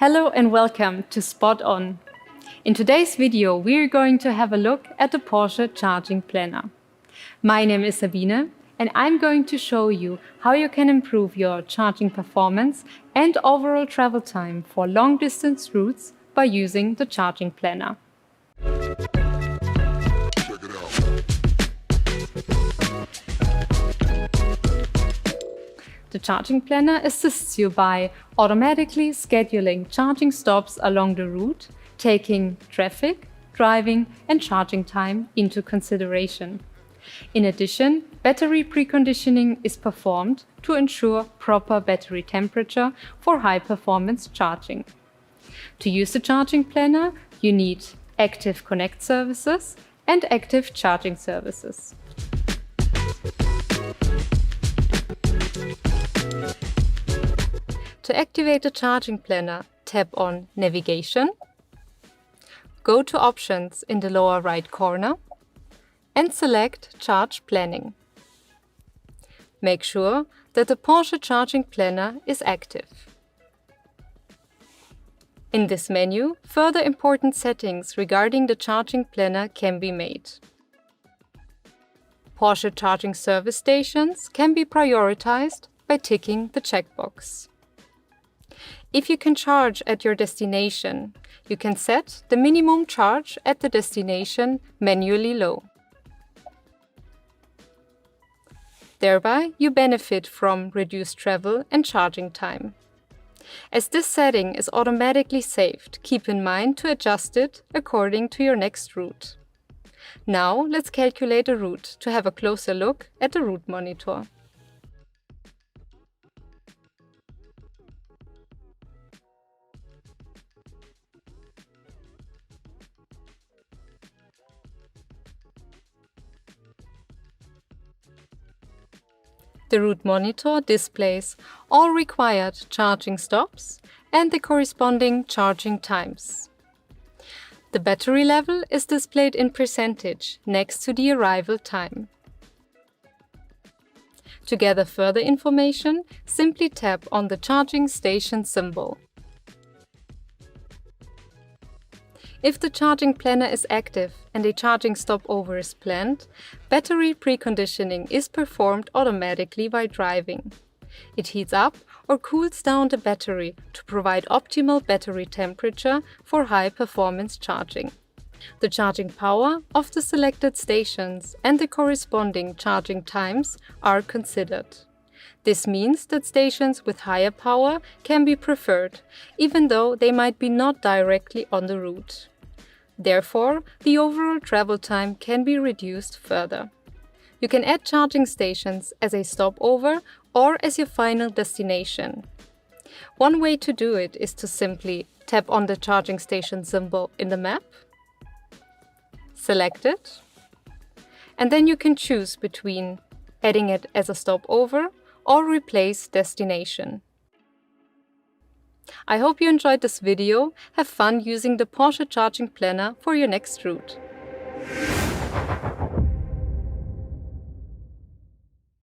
Hello and welcome to Spot On. In today's video, we're going to have a look at the Porsche Charging Planner. My name is Sabine and I'm going to show you how you can improve your charging performance and overall travel time for long distance routes by using the Charging Planner. The Charging Planner assists you by automatically scheduling charging stops along the route, taking traffic, driving, and charging time into consideration. In addition, battery preconditioning is performed to ensure proper battery temperature for high-performance charging. To use the Charging Planner, you need active Connect services and active charging services. To activate the Charging Planner, tap on Navigation, go to Options in the lower right corner and select Charge Planning. Make sure that the Porsche Charging Planner is active. In this menu, further important settings regarding the Charging Planner can be made. Porsche charging service stations can be prioritized by ticking the checkbox. If you can charge at your destination, you can set the minimum charge at the destination manually low. Thereby, you benefit from reduced travel and charging time. As this setting is automatically saved, keep in mind to adjust it according to your next route. Now, let's calculate a route to have a closer look at the route monitor. The route monitor displays all required charging stops and the corresponding charging times. The battery level is displayed in percentage next to the arrival time. To gather further information, simply tap on the charging station symbol. If the Charging Planner is active and a charging stopover is planned, battery preconditioning is performed automatically while driving. It heats up or cools down the battery to provide optimal battery temperature for high-performance charging. The charging power of the selected stations and the corresponding charging times are considered. This means that stations with higher power can be preferred, even though they might be not directly on the route. Therefore, the overall travel time can be reduced further. You can add charging stations as a stopover or as your final destination. One way to do it is to simply tap on the charging station symbol in the map, select it, and then you can choose between adding it as a stopover or replace destination. I hope you enjoyed this video. Have fun using the Porsche Charging Planner for your next route.